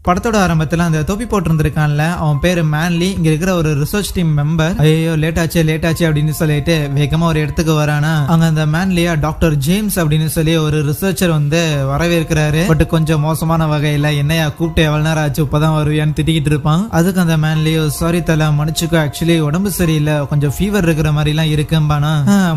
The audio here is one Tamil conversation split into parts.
படத்தோட ஆரம்பத்துல அந்த தொப்பி போட்டிருந்திருக்கான்ல, அவன் பேரு மேன்லி. இங்க இருக்கிற ஒரு ரிசர்ச் டீம் மெம்பர். ஐயோ லேட் ஆச்சு அப்படின்னு சொல்லிட்டு வேகமா ஒரு இடத்துக்கு வரானா, அங்க அந்த மேன்லியா டாக்டர் ஜேம்ஸ் அப்படின்னு சொல்லி ஒரு ரிசர்ச்சர் வந்து வரவேற்கிறாரு. பட் கொஞ்சம் மோசமான வகையில, என்னையா கூப்பிட்டு எவ்வளவு நேரம் ஆச்சு இப்பதான் வருவியான்னு திட்டிக்கிட்டு இருப்பான். அதுக்கு அந்த மேன்லியோ, சாரி தல மன்னிச்சுக்கோ, ஆக்சுவலி உடம்பு சரியில்லை, கொஞ்சம் ஃபீவர் இருக்கிற மாதிரி எல்லாம் இருக்கும்பானா.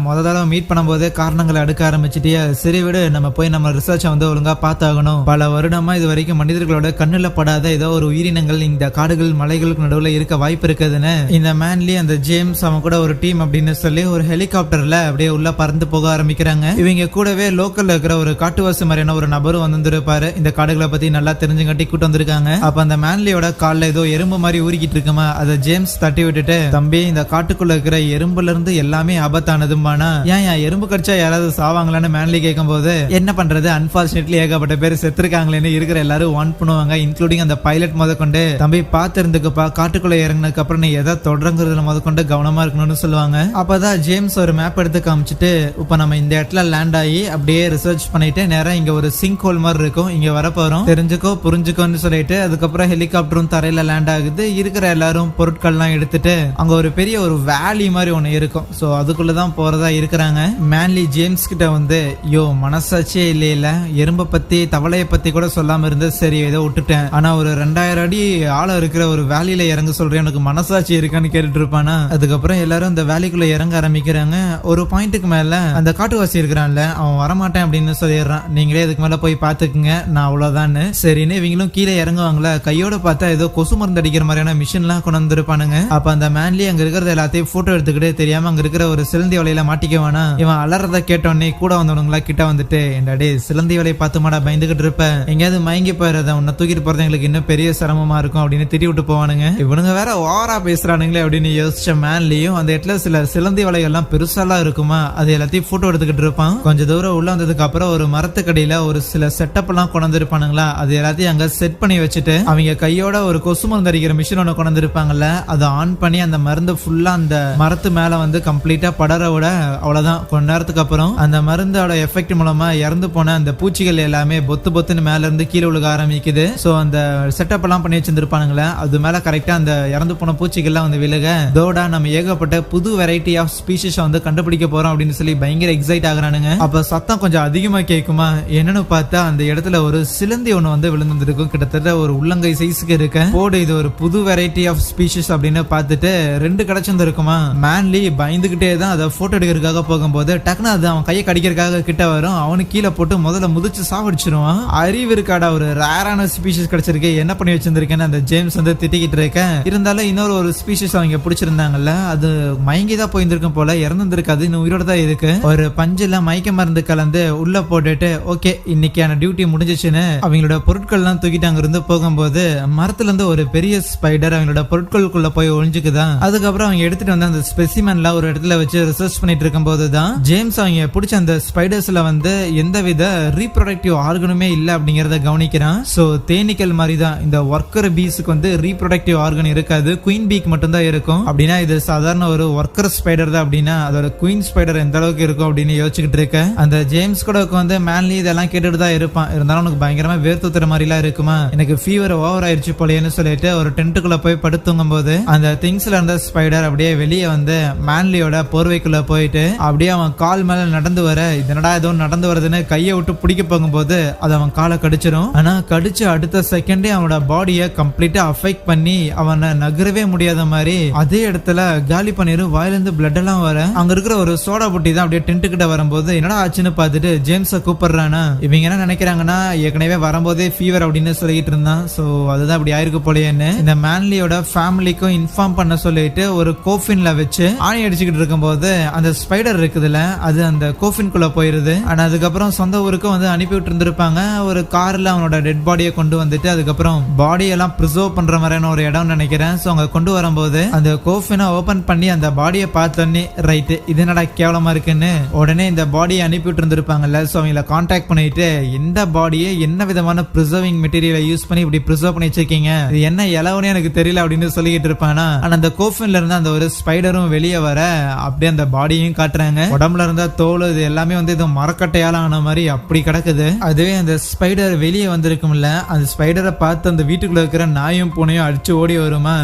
முத தடவை மீட் பண்ணும்போதே காரணங்களை அடுக்க ஆரம்பிச்சிட்டியா, சரி விடு, நம்ம போய் நம்ம ரிசர்ச்சை வந்து ஒழுங்கா பார்த்தாகணும். பல வருடமா இது வரைக்கும் மனிதர்களோட கண்ணுல படாத ஏதோ ஒரு உயிரினங்கள் இந்த காடுகள் மலைகளுக்கு நடுவுல இருக்க வாய்ப்பு இருக்குதுன்னு இந்த மேன்லி அந்த ஜேம்ஸ் அவன் கூட ஒரு டீம் அப்படின்னு சொல்லி ஒரு ஹெலிகாப்டர்ல அப்படியே உள்ள பறந்து போக ஆரம்பிக்கிறாங்க. இவங்க கூடவே லோக்கல்ல இருக்கிற ஒரு காட்டுவாசி மாதிரியான ஒரு நபரும் வந்திருப்பாரு. இந்த காடுகளை பத்தி நல்லா தெரிஞ்சுங்கட்டி கூட்டு வந்திருக்காங்க. அப்ப அந்த மேன்லியோட கால்ல ஏதோ எறும்பு மாதிரி ஊறிக்கிட்டு இருக்குமா, அதை ஜேம்ஸ் தட்டி விட்டுட்டு, தம்பி இந்த காட்டுக்குள்ள இருக்கிற எறும்புல இருந்து எல்லாமே ஆபத்தானதுமானா, ஏன் எறும்பு கடிச்சா யாராவது சாவாங்களான்னு மேன்லி கேட்கும் போது, என்ன பண்றது, அன்பார்ச்சுனேட்லி ஏகப்பட்ட பேர் செத்துருக்காங்களேன்னு இருக்கிற எல்லாரும் வார்ன் பண்ணுவாங்க, இன்க்ளூடிங் அந்த பைலட் முதற்கொண்டு, தம்பி பார்த்து இருந்துக்குப்பா, காட்டுக்குள்ள இறங்கினதுக்கு அப்புறம் நீ எதை தொடர்றதுல முதற்கொண்டு கவனமா இருக்கணும்னு சொல்லுவாங்க. அப்பதான் ஜேம்ஸ் ஒரு மேப் எடுத்து காமிச்சிட்டு, இப்ப நம்ம இந்த இடத்துல லேண்ட் ஆகி அப்படியே ரிசர்ச் பண்ணிட்டு நேரா இங்க ஒரு சிங்க் ஹோல் மாதிரி இருக்கும், இங்க வரப்போறோம், தெரிஞ்சுக்கோ புரிஞ்சுக்கோன்னு சொல்லிட்டு அதுக்கப்புறம் ஹெலிகாப்டரும் தரையில லேண்ட் ஆகுது. இருக்கிற எல்லாரும் பொருட்கள்லாம் எடுத்துட்டு அங்க ஒரு பெரிய ஒரு வேலி மாதிரி ஒண்ணு இருக்கும். சோ அதுக்குள்ளதான் போறதா இருக்கிறாங்க. மேன்லி ஜேம்ஸ் கிட்ட வந்து, யோ மனசாட்சியே இல்லையில, எறும்பை பத்தி தவளையை பத்தி கூட சொல்லாம இருந்து சரி ஏதோ விட்டுட்டேன், ஆனா ஒரு 2000 அடி ஆழம் இருக்கிற ஒரு வேலியில இறங்க சொல்றேன், எனக்கு மனசாட்சி இருக்கான்னு கேட்டுட்டு இருப்பானா. அதுக்கப்புறம் எல்லாரும் இந்த வேலிக்குள்ள இறங்க ஆரம்பிக்கிறாங்க. ஒரு பாயிண்ட்டுக்கு மேல அந்த காட்டுவாசி இருக்கிறான்ல, அவன் வரமாட்டேன் அப்படின்னு சொல்லிடுறான், நீங்களே இதுக்கு மேல போய் பாத்துக்குங்க, நான் அவ்வளவுதான் சரின்னு. இவங்களும் கீழே இறங்குவாங்களா, கையோட பார்த்தா ஏதோ கொசு மருந்து அடிக்கிற மாதிரியான மிஷின் எல்லாம் கொண்டு வந்திருப்பானுங்க. அப்ப அந்த மேன்லி அங்க இருக்கிறது எல்லாத்தையும் போட்டோ எடுத்துக்கிட்டு தெரியாம அங்க இருக்கிற ஒரு சிலந்தி வலையில மாட்டிக்குவானா. இவன் அலறத கேட்டோடனே கூட வந்தவனுங்களா கிட்ட வந்துட்டு, என்னடே சிலந்தி வலையை பார்த்து மாடா பயந்துகிட்டு இருப்ப, எங்கேயாவது மயங்கி போயிடுறத, உன்னை தூக்கிட்டு போறது எங்களுக்கு இன்னும் பெரிய சிரமமா இருக்கும் அப்படின்னு திட்டி விட்டு போவானுங்க. இவனுங்க வேற ஓவரா பேசுறானுங்களே அப்படின்னு யோசிச்ச மேன்லியும் அந்த இடத்துல சில சிலந்தி வலைகள்லாம் பெருசாலாம் இருக்குமா, அது எல்லாத்தையும் போட்டோ எடுத்துக்கிட்டு இருப்பான். கொஞ்சம் தூரம் உள்ள வந்ததுக்கு அப்புறம் ஒரு மரத்துக்கடியில ஒரு சில செட்டப் எல்லாம் கொண்டு இருப்பானுங்களா, அது எல்லாத்தையும் அங்க செட் பண்ணி வச்சுட்டு அவங்க கையோட ஒரு கொசு மருந்து அடிக்கிற மிஷின் ஒண்ணு கொண்டு இருப்பாங்கல்ல, அதை ஆன் பண்ணி அந்த மருந்து ஃபுல்லா அந்த மரத்து மேல வந்து கம்ப்ளீட்டா படர விட, அவ்வளவுதான். கொஞ்ச நேரத்துக்கு அப்புறம் அந்த மருந்தோட எஃபெக்ட் மூலமா இறந்து போன அந்த பூச்சிகள் எல்லாமே பொத்து பொத்துன்னு மேல இருந்து கீழே விழுக ஆரம்பிக்குது. சோ அந்த செட்டப் எல்லாம் பண்ணி வச்சிருப்பானுங்களே, அது மேல கரெக்டா அந்த இறந்து போன பூச்சிகள்லாம் வந்து விழுக, தோடா நம்ம ஏகப்பட்ட புது வெரைட்டி ஆஃப் ஸ்பீஷிஸ் வந்து கண்டுபிடிக்க போறோம் அப்படின்னு சொல்லி பயங்கர எக்ஸைட் ஆகுறானுங்க. அப்ப சத்தம் கொஞ்சம் அதிகமா கேட்குமா, என்னன்னு பார்த்தா அந்த இடத்துல ஒரு சிலந்தி ஒண்ணு வந்து விழுந்திருக்கும், கிட்டத்தட்ட ஒரு உள்ளங்கை சைஸுக்கு இருக்க போடு, இது ஒரு புது வெரைட்டி ஆஃப் ஸ்பீஷிஸ் அப்படின்னு பார்த்துட்டு 2 கிடைச்சிருக்குமா. மேன்லி பயந்துகிட்டே தான் அதை போட்டோ எடுக்கிறதுக்காக போகும்போது டக்குனு அது அவன் கையை கடிக்கிறதுக்காக கிட்ட வரும். அவனுக்கு கீழே போட்டு முதல்ல முதிச்சு சாவடிச்சிருவான். அறிவு இருக்காடா, ஒரு ரேரான ஸ்பீஷிஸ் கிடைச்சிருக்கு, என்ன பண்ணி வச்சிருந்திருக்கேன்னு அந்த ஜேம்ஸ் வந்து திட்டிக்கிட்டு இருக்கேன். இருந்தாலும் இன்னொரு ஒரு ஸ்பீஷிஸ் அவங்க பிடிச்சிருந்தாங்கல்ல, அது மயங்கிதான் போயிருந்திருக்கும் போல, இறந்துருக்காது, இன்னும் உயிரோட தான் இருக்கு. ஒரு பஞ்சுல மயக்க மருந்து கலந்து உள்ள போட்டுட்டு, ஓகே இன்னைக்கான டியூட்டி முடிஞ்சிச்சுன்னு அவங்களோட பொருட்கள் எல்லாம் தூக்கிட்டு அங்க இருந்து போகும்போது மரத்துல இருந்து ஒரு பெரிய ஸ்பைடர் அவங்களோட பொருட்களுக்குள்ள போய் ஒழிஞ்சுக்குதான். அதுக்கப்புறம் அவங்க எடுத்துட்டு வந்து அந்த ஸ்பெசிமென்ல ஒரு இடத்துல வச்சு ரிசர்ச் பண்ணிட்டு இருக்கும் போதுதான் ஜேம்ஸ் அவங்க பிடிச்ச அந்த ஸ்பைடர்ஸ்ல வந்து எந்தவித ரீப்ரொடக்டிவ் ஆர்கனுமே இல்ல அப்படிங்கறத கவனிக்கிறான். சோ தேனீக்கள் மாதிரி தான் இந்த ஒர்க்கர் பீஸுக்கு வந்து ரீப்ரொடக்டிவ் ஆர்கன் இருக்காது, குயின் பீக் மட்டும் தான் இருக்கும். அப்படின்னா இது சாதாரண ஒரு ஒர்க்கர் ஸ்பைடர் தான், அப்படின்னா அதோட குயின் ஸ்பைடர் எந்த அளவுக்கு இருக்கும் அப்படின்னு யோசிச்சுக்கிட்டு இருக்க அந்த ஜேம்ஸ் கூட வந்து மேன்லி இதெல்லாம் கேட்டுட்டு தான் இருப்பான். இருந்தாலும் உனக்கு பயங்கரமா வேர்த்துத்துற மாதிரி எல்லாம் இருக்குமா, எனக்கு ஃபீவர் ஓவர் ஆயிடுச்சு போலேன்னு சொல்லிட்டு ஒரு டென்ட்டுக்குள்ள போய் படுத்துங்கும் போது அந்த திங்ஸ்ல இருந்த ஸ்பைடர் அப்படியே வெளியே வந்து மேன்லியோட போர்வைக்குள்ள போயிட்டு அப்படியே அவன் கால் மேல நடந்து வர, இதனடா ஏதோ நடந்து வருதுன்னு கையை விட்டு பிடிக்க போகும்போது அது அவன் காலை கடிச்சிடும். ஆனா கடிச்சு அடுத்த செகண்டே அவனோட பாடியை கம்ப்ளீட்டா அஃபெக்ட் பண்ணி அவனை நகரவே முடியாத மாதிரி அதே இடத்துல காலி பண்ணிரும். வாயிலிருந்து பிளட் எல்லாம் வர அங்க இருக்கிற ஒரு சோடா புட்டி தான் அப்படியே டென்ட் கிட்ட வரும்போது என்னடா ஆச்சுன்னு பார்த்துட்டு ஜேம்ஸ கூப்பிடுறானா. இவங்க என்ன நினைக்கிறாங்கன்னா, ஏற்கனவே வரும்போதே ஃபீவர் அப்படின்னு சொல்லிட்டு இருந்தான், சோ அதுதான் அப்படி ஆயிருக்கு போலேன்னு இந்த மேன்லியோட ஃபேமிலிக்கும் இன்ஃபார்ம் பண்ண சொல்லிட்டு ஒரு கோஃபின்ல வச்சு ஆணி அடிச்சுக்கிட்டு இருக்கும்போது அந்த ஸ்பைடர் இருக்குதுல, அது அந்த கோஃபின்குள்ள போயிருது. ஆனா அதுக்கப்புறம் சொந்த ஊருக்கு வந்து அனுப்பி விட்டு இருந்திருப்பாங்க. ஒரு கார்ல அவனோட டெட் பாடியை கொண்டு வந்துட்டு அதுக்கப்புறம் பாடியெல்லாம் ப்ரிசர்வ் பண்ற மாதிரியான ஒரு இடம் நினைக்கிறேன். சோ அங்க கொண்டு வரும்போது அந்த கோஃபினை ஓபன் பண்ணி அந்த பாடியை பார்த்தோன்னே ரைட் இது என்னடா கேவலமா இருக்குன்னு உடனே இந்த பாடியை அனுப்பி விட்டு இருந்திருப்பாங்கல்ல, சோ அவங்கள கான்டாக்ட் பண்ணிட்டு இந்த பாடியை என்ன விதமான ப்ரிசர்விங் மெட்டீரியலை யூஸ் பண்ணி இப்படி ப்ரிசர்வ் பண்ணி வச்சிருக்கீங்க, இது என்ன இலவனே எனக்கு தெரியல அப்படின்னு சொல்லிட்டு இருப்பானா. ஆனா அந்த கோஃபின்ல இருந்து அந்த ஒரு ஸ்பைடரும் வெளியே வர அப்படியே அந்த பாடியும் காட்டுறாங்க. உடம்புல இருந்த தோல் இது எல்லாமே வந்து இது மரக்கட்டையால ஆன மாதிரி அப்படி கிடக்குது. அதுவே அந்த ஸ்பைடர் வெளியே வந்திருக்கும்ல, அந்த ஸ்பைடர் ஸ்பைடரை பார்த்து அந்த வீட்டுக்குள்ள இருக்கிற நாயும் பூனையும் அடிச்சு ஓடி வருமா.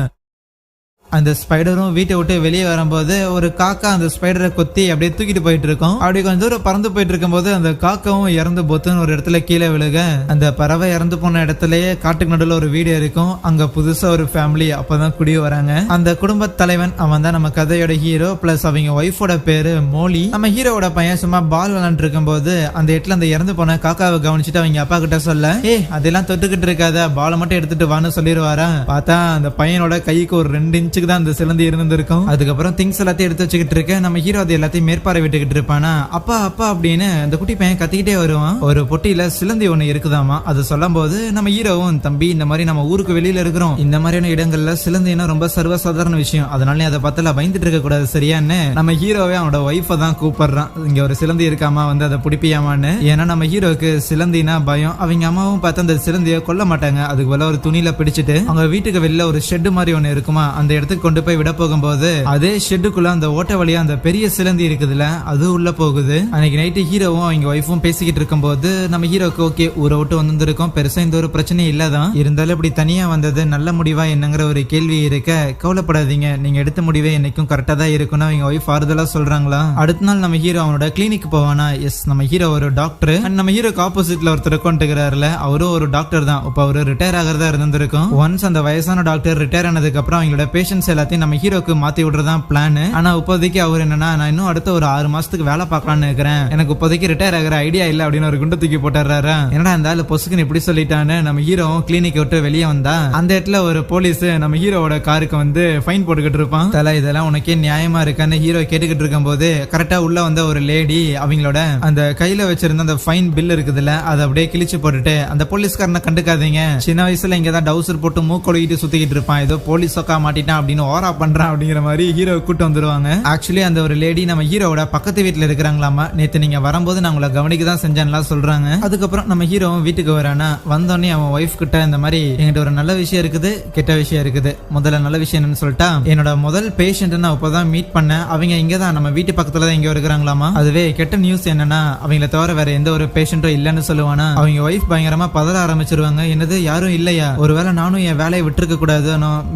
அந்த ஸ்பைடரும் வீட்டை விட்டு வெளியே வரும்போது ஒரு காக்கா அந்த ஸ்பைடரை கொத்தி அப்படியே தூக்கிட்டு போயிட்டு இருக்கும். அப்படி கொஞ்சம் தூரம் பறந்து போயிட்டு இருக்கும்போது அந்த காக்காவும் இறந்து பொத்துன்னு ஒரு இடத்துல கீழே விழுக, அந்த பறவை இறந்து போன இடத்துலயே காட்டுக்கு நடுவில் ஒரு வீடு இருக்கும். அங்க புதுசா ஒரு ஃபேமிலி அப்பதான் குடி வராங்க. அந்த குடும்ப தலைவன் அவன் தான் நம்ம கதையோட ஹீரோ. பிளஸ் அவங்க ஒய்ஃபோட பேரு மோலி. நம்ம ஹீரோவோட பையன் சும்மா பால் விளையாண்டு இருக்கும் போது அந்த இடத்துல அந்த இறந்து போன காக்காவை கவனிச்சுட்டு அவங்க அப்பா கிட்ட சொல்ல, அதெல்லாம் தொட்டுக்கிட்டு இருக்காத, பாலை மட்டும் எடுத்துட்டு வான்னு சொல்லிடுவாரா. பார்த்தா அந்த பையனோட கைக்கு ஒரு 2 இன்ச்சுக்கு தான் அந்த சிலந்தி இருந்திருக்கும். அதுக்கப்புறம் திங்ஸ் எல்லாத்தையும் எடுத்து வச்சுக்கிட்டு இருக்க நம்ம ஹீரோ அது எல்லாத்தையும் மேற்பார்வை விட்டுக்கிட்டு இருப்பானா. அப்பா அப்பா அப்படின்னு அந்த குட்டி பையன் கத்திக்கிட்டே வருவான். ஒரு பொட்டியில சிலந்தி ஒண்ணு இருக்குதாமா. அது சொல்லும் போது நம்ம ஹீரோவும், தம்பி இந்த மாதிரி நம்ம ஊருக்கு வெளியில இருக்கிறோம், இந்த மாதிரியான இடங்கள்ல சிலந்தினா ரொம்ப சர்வசாதாரண விஷயம், அதனால அதை பார்த்தால பயந்துட்டு இருக்க கூடாது சரியான்னு நம்ம ஹீரோவே அவனோட ஒய்ஃபை தான் கூப்பிடுறான். இங்க ஒரு சிலந்தி இருக்காமா, வந்து அதை பிடிப்பியாமான்னு. ஏன்னா நம்ம ஹீரோக்கு சிலந்தினா பயம். அவங்க அம்மாவும் பார்த்து அந்த சிலந்தியை கொல்ல மாட்டாங்க. அதுக்கு போல ஒரு துணியில பிடிச்சிட்டு அவங்க வீட்டுக்கு வெளியில ஒரு ஷெட் மாதிரி ஒண்ணு இருக்குமா, அந்த இடத்துக்கு கொண்டு போய் விட போகும்போது அதே ஷெட்டுக்குள்ள அந்த ஓட்ட வழியா அந்த பெரிய சிலந்தி இருக்குதுல அது உள்ள போகுது. அன்னைக்கு நைட்டு ஹீரோவும் அவங்க ஒய்ஃபும் பேசிக்கிட்டு இருக்கும் போது நம்ம ஹீரோக்கு ஓகே ஊரை விட்டு வந்திருக்கோம், பெருசா இந்த ஒரு பிரச்சனை இல்லதான், இருந்தாலும் இப்படி தனியா வந்தது நல்ல முடிவா என்னங்கிற ஒரு கேள்வி இருக்க, கவலைப்படாதீங்க நீங்க எடுத்த முடிவே என்னைக்கும் கரெக்டா தான் இருக்குன்னு அவங்க ஒய்ஃப் ஆறுதலா சொல்றாங்களா. அடுத்த நாள் நம்ம ஹீரோ அவனோட கிளினிக் போவானா. எஸ் நம்ம ஹீரோ ஒரு டாக்டர். நம்ம ஹீரோக்கு ஆப்போசிட்ல ஒருத்தர் கொண்டுகிறாருல அவரும் ஒரு டாக்டர் தான். இப்ப அவரு ரிட்டையர் ஆகிறதா இருந்திருக்கும். ஒன்ஸ் அந்த வயசான டாக்டர் ரிட்டையர் ஆனதுக்கு அப்புறம் அவங்களோட பேஷன்ஸ் எல்லாத்தையும் நம்ம ஹீரோக்கு மாத்தி விடுறதான் பிளான். ஆனா இப்போதைக்கு அவர் என்னன்னா, நான் இன்னும் அடுத்த ஒரு 6 மாசத்துக்கு வேலை பார்க்கலான்னு இருக்கிறேன், எனக்கு இப்போதைக்கு ரிட்டையர் ஆகிற ஐடியா இல்ல அப்படின்னு ஒரு குண்டு தூக்கி போட்டுறாரு. என்னடா இந்த ஆளு பொசுக்குன்னு இப்படி சொல்லிட்டான்னு நம்ம ஹீரோ கிளினிக் விட்டு வெளியே வந்தா அந்த இடத்துல ஒரு போலீஸ் நம்ம ஹீரோவோட காருக்கு வந்து ஃபைன் போட்டுக்கிட்டு இருப்பான். தல இதெல்லாம் உனக்கே நியாயமா இருக்கான்னு ஹீரோ கேட்டுக்கிட்டு இருக்கும் போது கரெக்டா உள்ள வந்த ஒரு லேடி அவங்களோட அந்த கையில வச்சிருந்த அந்த ஃபைன் பில் இருக்குதுல்ல அதை அப்படியே கிழிச்சு போட்டுட்டு, அந்த போலீஸ்காரனை கண்டுக்காதீங்க, சின்ன வயசுல இங்கதான் டவுசர் போட்டு மூக்கொழுகிட்டு சுத்திக்கிட்டு இருப்பான், ஏதோ போலீஸ் சொக்கா மாட்டிட்டான் அப்படின்னு ஓரா பண்றான் அப்படிங்கிற மாதிரி ஹீரோ கூட்டு வந்துருவாங்க. ஆக்சுவலி அந்த ஒரு லேடி நம்ம ஹீரோவோட பக்கத்து வீட்டுல இருக்கிறாங்களாமா. நேத்து நீங்க வரும்போது நான் உங்களை கவனிக்க தான் செஞ்சேன்லாம் சொல்றாங்க. அதுக்கப்புறம் நம்ம ஹீரோ வீட்டுக்கு வரானா. வந்தோடனே அவன் ஒய்ஃப் கிட்ட இந்த மாதிரி என்கிட்ட ஒரு நல்ல விஷயம் இருக்குது, கெட்ட விஷயம் இருக்குது. முதல்ல நல்ல விஷயம் என்னன்னு சொல்லிட்டா, என்னோட முதல் பேஷண்ட் நான் இப்பதான் மீட் பண்ணேன், அவங்க இங்கதான் நம்ம வீட்டு பக்கத்துல தான் இங்க இருக்கிறாங்களாமா. அதுவே கெட்ட நியூஸ் என்னன்னா அவங்கள தவிர வேற எந்த ஒரு பேஷண்ட்டும் இல்லன்னு சொல்லுவானா. அவங்க ஒய்ஃப் பயங்கரமா பதற ஆரம்பிச்சிருவாங்க. என்னது யாரும் இல்லையா, ஒருவேளை நானும் என் வேலையை விட்டுருக்க கூடாது,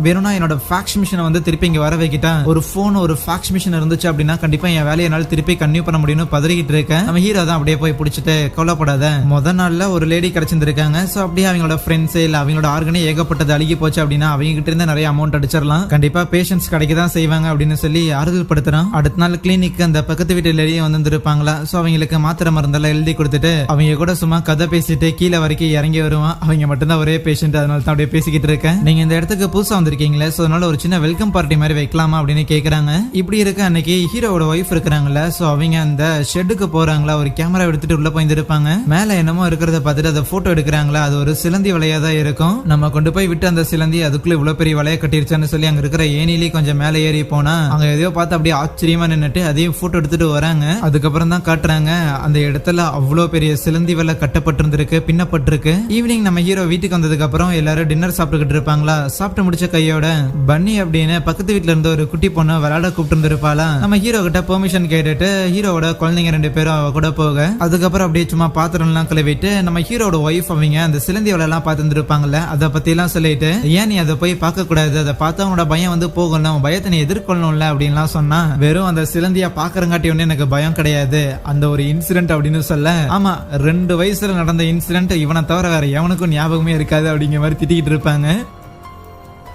வேணும்னா என்னோட ஃபேக்ஸ் மிஷினை வந்து திருப்பி இங்க வர வைக்கிட்டா, ஒரு போன் ஒரு ஃபேக்ஸ் மிஷின் இருந்துச்சு அப்படின்னா கண்டிப்பா என் வேலையை என்னால திருப்பி கன்டினியூ பண்ண முடியும்னு பதறிக்கிட்டு இருக்கேன். நம்ம ஹீரோ தான் அப்படியே போய் பிடிச்சிட்டு, கவலைப்படாத முதல் நாள்ல ஒரு லேடி கிடைச்சிருக்காங்க, சோ அப்படியே அவங்களோட ஃப்ரெண்ட்ஸ் இல்ல அவங்களோட ஆர்கனே ஏகப்பட்டது அழுகி போச்சு அப்படின்னா அவங்க கிட்ட இருந்து நிறைய அமௌண்ட் அடிச்சிடலாம், கண்டிப்பா பேஷன்ஸ் கிடைக்க தான் செய்வாங்க அப்படின்னு சொல்லி ஆறுதல் படுத்துறான். அடுத்த நாள் கிளினிக் அந்த பக்கத்து வீட்டு லேடியே வந்திருப்பாங்களா. சோ அவங்களுக்கு மாத்திரை மருந்தெல்லாம் எழுதி கொடுத்துட்டு அவங்க கூட சும்மா கதை பேசிட்டு கீழே வரைக்கும் இறங்கி வருவான். அவங்க மட்டும்தான் ஒரே பேஷண்ட், அதனால தான் அப்படியே பேசிக்கிட்டு இருக்கேன். நீங்க இந்த இடத்துக்கு புதுசா வந்திருக்கீங்களே, சோ அதனால ஒரு சின்ன வெல்கம் பார்ட்டி மாதிரி வைக்கலாமா அப்படின்னு கேக்குறாங்க. இப்படி இருக்க அன்னைக்கு ஹீரோவோட ஒய்ஃப் இருக்கிறாங்கல்ல, சோ அவங்க அந்த ஷெட்டுக்கு போறாங்களா, ஒரு கேமரா எடுத்துட்டு உள்ள போயிருப்பாங்க. மேல என்னமோ இருக்கிறத பார்த்துட்டு அதை போட்டோ எடுக்கிறாங்களா. அது ஒரு சிலந்தி வலையா தான் இருக்கும். நம்ம கொண்டு போய் விட்டு அந்த சிலந்தி அதுக்குள்ள இவ்வளவு பெரிய வலைய கட்டிருச்சான்னு சொல்லி அங்க இருக்கிற ஏனிலே கொஞ்சம் மேல ஏறி போனா அங்க எதையோ பார்த்து அப்படியே ஆச்சரியமா நின்னுட்டு அதையும் போட்டோ எடுத்துட்டு வராங்க. அதுக்கப்புறம் தான் காட்டுறாங்க அந்த இடத்துல அவ்வளவு பெரிய சிலந்தி வலை கட்டப்பட்டிருந்திருக்கு, பின்னப்பட்டிருக்கு. ஈவினிங் நம்ம ஹீரோ வீட்டுக்கு வந்ததுக்கு அப்புறம் எல்லாரும் டின்னர் சாப்பிட்டுக்கிட்டு இருப்பாங்களா. சாப்பிட்டு முடிச்ச கையோட பன்னி அப்படின்னு பக்கத்து வீட்டுல இருந்த ஒரு குட்டி பொண்ணு விளையாட கூப்பிட்டு இருந்திருப்பாளா. நம்ம ஹீரோ கிட்ட பெர்மிஷன் கேட்டுட்டு ஹீரோவோட குழந்தைங்க 2 பேரும் அவ கூட போக, அதுக்கப்புறம் அப்படியே சும்மா பாத்திரம் எல்லாம் கழுவிட்டு நம்ம ஹீரோட ஒய்ஃப் அவங்க அந்த சிலந்தி வலை எல்லாம் பார்த்து இருந்திருப்பாங்கல்ல, அதை பத்தி எல்லாம் சொல்லிட்டு, ஏன் நீ அதை போய் பார்க்க கூடாது, அதை பார்த்து அவனோட பயம் வந்து போகணும், பயத்தை நீ எதிர்கொள்ளணும்ல அப்படின்லாம் சொன்னா, வெறும் அந்த சிலந்தியா பாக்குறங்காட்டி ஒண்ணு எனக்கு பயம் கிடையாது, அந்த ஒரு இன்சிடென்ட் அப்படின்னு சொல்ல, ஆமா 2 வயசுல நடந்த இன்சிடென்ட் இவனை தவிர வேற எவனுக்கும் ஞாபகமே இருக்காது அப்படிங்கிற மாதிரி திட்டிக்கிட்டு இருப்பாங்க.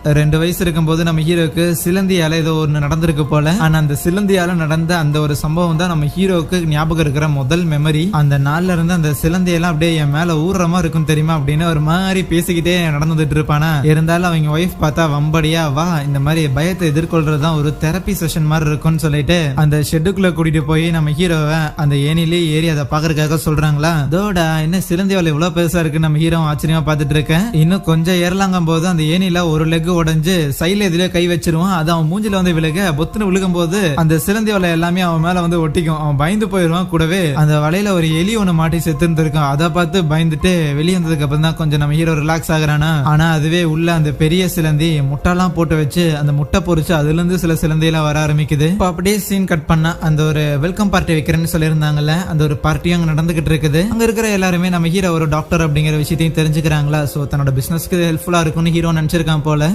2 வயசு இருக்கும்போது நம்ம ஹீரோக்கு சிலந்தியால ஏதோ ஒன்று நடந்திருக்கு போல. ஆனா அந்த சிலந்தியால நடந்த அந்த ஒரு சம்பவம் தான் நம்ம ஹீரோக்கு ஞாபகம் இருக்கிற முதல் மெமரி. அந்த நாள்ல இருந்து அந்த சிலந்தியெல்லாம் அப்படியே என் மேல ஊர்ற மாதிரி இருக்கும் தெரியுமா அப்படின்னு ஒரு மாதிரி பேசிக்கிட்டே நடந்துட்டு இருப்பானா. இருந்தாலும் அவங்க ஒய்ஃப் பார்த்தா வம்படியா, வா இந்த மாதிரி பயத்தை எதிர்கொள்றதுதான் ஒரு தெரப்பி செஷன் மாதிரி இருக்கும்னு சொல்லிட்டு அந்த ஷெட்டுக்குள்ள கூட்டிட்டு போய் நம்ம ஹீரோவை அந்த ஏனிலே ஏறி அதை பாக்குறதுக்காக சொல்றாங்களா. அதோட என்ன சிலந்தி வலை இவ்வளவு பெருசா இருக்கு நம்ம ஹீரோ ஆச்சரியமா பார்த்துட்டு இருக்கேன். இன்னும் கொஞ்சம் ஏறலாங்கும் போது அந்த ஏனில ஒரு லெக் முறுக்கு உடைஞ்சு சைல இதுல கை வச்சிருவான். அது அவன் மூஞ்சில வந்து விழுக பொத்துன்னு விழுகும் போது அந்த சிலந்தி வலை எல்லாமே அவன் மேல வந்து ஒட்டிக்கும். அவன் பயந்து போயிருவான். கூடவே அந்த வலையில ஒரு எலி ஒண்ணு மாட்டி செத்து இருந்திருக்கான். அதை பார்த்து பயந்துட்டு வெளியே வந்ததுக்கு அப்புறம் தான் கொஞ்சம் நம்ம ஹீரோ ரிலாக்ஸ் ஆகுறானா. ஆனா அதுவே உள்ள அந்த பெரிய சிலந்தி முட்டைலாம் போட்டு வச்சு அந்த முட்டை பொறிச்சு அதுல இருந்து சில சிலந்தியெல்லாம் வர ஆரம்பிக்குது. இப்போ அப்படியே சீன் கட் பண்ணா அந்த ஒரு வெல்கம் பார்ட்டி வைக்கிறேன்னு சொல்லியிருந்தாங்கல்ல, அந்த ஒரு பார்ட்டியும் அங்க நடந்துகிட்டு இருக்குது. அங்க இருக்கிற எல்லாருமே நம்ம ஹீரோ ஒரு டாக்டர் அப்படிங்கிற விஷயத்தையும் தெரிஞ்சுக்கிறாங்களா. சோ தன்னோட பிசினஸ்க்கு ஹெல்ப்ஃபுல்லா இருக்கும்னு ஹீரோ நினைச்சிருக்கான் போல.